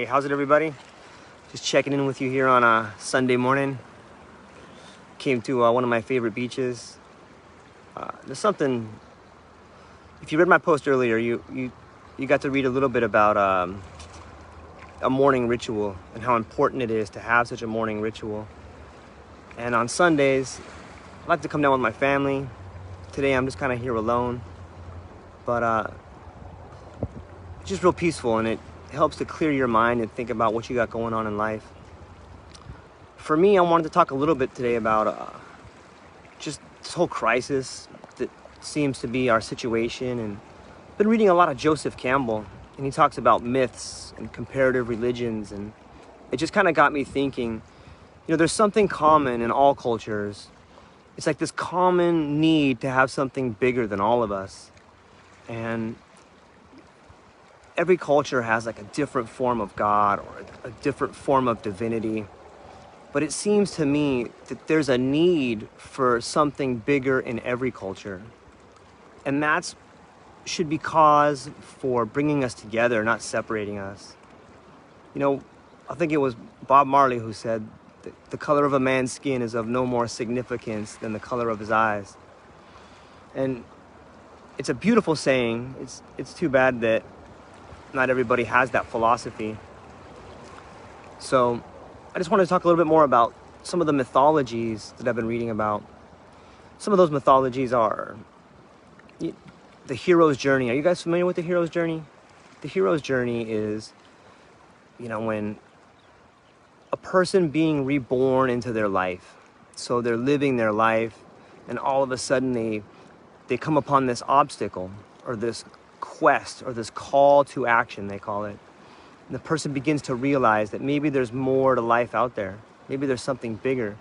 Hey, how's it, everybody? Just checking in with you here on a Sunday morning. Came to one of my favorite beaches. There's something. If you read my post earlier, you got to read a little bit about a morning ritual and how important it is to have such a morning ritual. And on Sundays, I like to come down with my family. Today, I'm just kind of here alone, but it's just real peaceful, and it helps to clear your mind and think about what you got going on in life. For me, I wanted to talk a little bit today about just this whole crisis that seems to be our situation. And I've been reading a lot of Joseph Campbell, and he talks about myths and comparative religions, and it just kind of got me thinking, there's something common in all cultures. It's like this common need to have something bigger than all of us. And every culture has like a different form of God or a different form of divinity. But it seems to me that there's a need for something bigger in every culture. And that should be cause for bringing us together, not separating us. I think it was Bob Marley who said that the color of a man's skin is of no more significance than the color of his eyes. And it's a beautiful saying. It's too bad that not everybody has that philosophy. So I just wanted to talk a little bit more about some of the mythologies that I've been reading about. Some of those mythologies are the hero's journey. Are you guys familiar with the hero's journey? The hero's journey is, when a person being reborn into their life. So they're living their life, and all of a sudden they come upon this obstacle or this quest or this call to action, they call it. And the person begins to realize that maybe there's more to life out there. Maybe there's something bigger.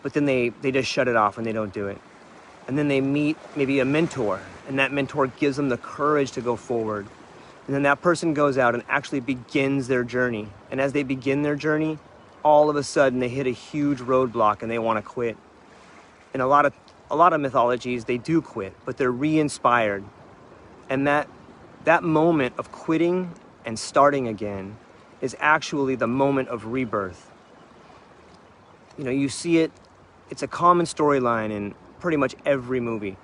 But then they just shut it off and they don't do it. And then they meet maybe a mentor, and that mentor gives them the courage to go forward. And then that person goes out and actually begins their journey. And as they begin their journey, all of a sudden they hit a huge roadblock and they want to quit. In a lot of mythologies, they do quit, but they're re-inspired. And that moment of quitting and starting again is actually the moment of rebirth. You see it, it's a common storyline in pretty much every movie.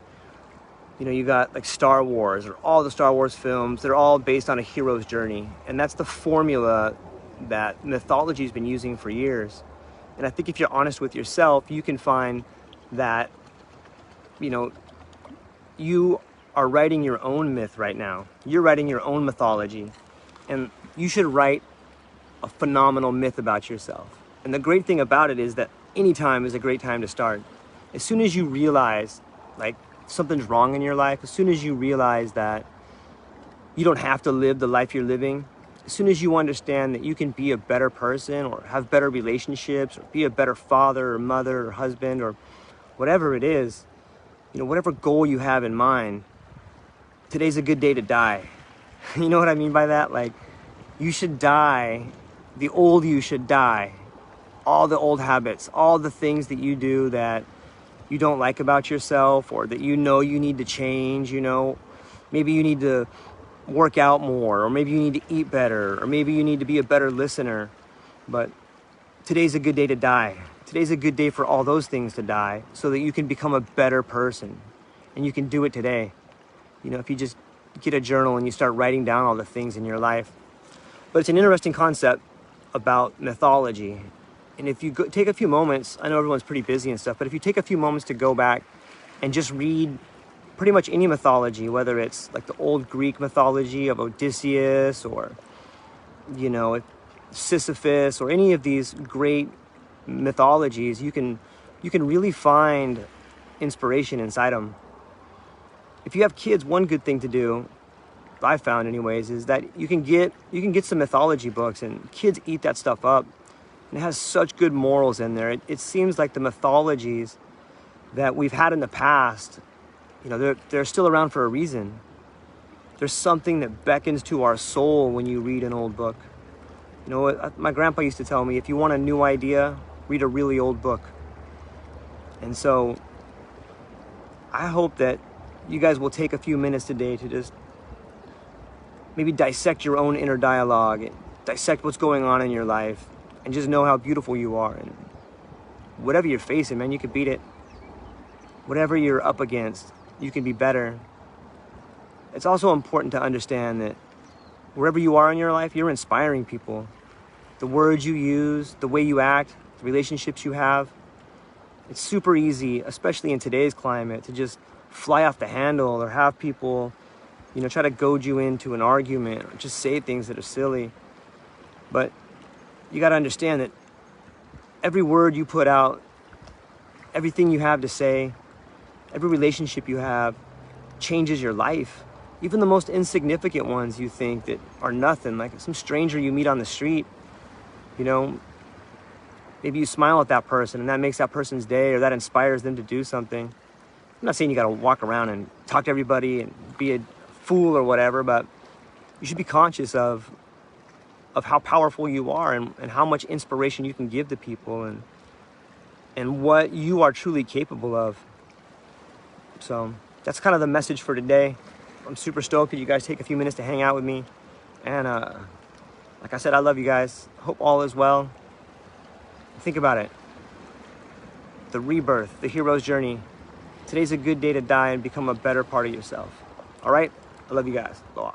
You got like Star Wars or all the Star Wars films, they're all based on a hero's journey. And that's the formula that mythology's been using for years. And I think if you're honest with yourself, you can find that, you are writing your own myth right now. You're writing your own mythology. And you should write a phenomenal myth about yourself. And the great thing about it is that any time is a great time to start. As soon as you realize, something's wrong in your life, as soon as you realize that you don't have to live the life you're living, as soon as you understand that you can be a better person or have better relationships or be a better father or mother or husband or whatever it is, whatever goal you have in mind, today's a good day to die. You know what I mean by that? You should die. The old you should die. All the old habits, all the things that you do that you don't like about yourself or that you need to change, maybe you need to work out more, or maybe you need to eat better, or maybe you need to be a better listener. But today's a good day to die. Today's a good day for all those things to die so that you can become a better person. And you can do it today. If you just get a journal and you start writing down all the things in your life. But it's an interesting concept about mythology. And if you take a few moments, I know everyone's pretty busy and stuff, but if you take a few moments to go back and just read pretty much any mythology, whether it's like the old Greek mythology of Odysseus or, Sisyphus or any of these great mythologies, you can really find inspiration inside them. If you have kids, one good thing to do, I found anyways, is that you can get some mythology books, and kids eat that stuff up. And it has such good morals in there. It seems like the mythologies that we've had in the past, they're still around for a reason. There's something that beckons to our soul when you read an old book. My grandpa used to tell me, if you want a new idea, read a really old book. And so I hope that you guys will take a few minutes today to just maybe dissect your own inner dialogue dissect what's going on in your life, and just know how beautiful you are. And whatever you're facing, man, you can beat it. Whatever you're up against, you can be better. It's also important to understand that wherever you are in your life, you're inspiring people. The words you use, the way you act, the relationships you have. It's super easy, especially in today's climate, to just fly off the handle or have people, try to goad you into an argument or just say things that are silly. But you got to understand that every word you put out, everything you have to say, every relationship you have changes your life. Even the most insignificant ones you think that are nothing, like some stranger you meet on the street, maybe you smile at that person and that makes that person's day, or that inspires them to do something. I'm not saying you got to walk around and talk to everybody and be a fool or whatever, but you should be conscious of how powerful you are and how much inspiration you can give to people and what you are truly capable of. So that's kind of the message for today. I'm super stoked that you guys take a few minutes to hang out with me. And like I said, I love you guys. Hope all is well. Think about it. The rebirth, the hero's journey. Today's a good day to die and become a better part of yourself. All right? I love you guys. Aloha.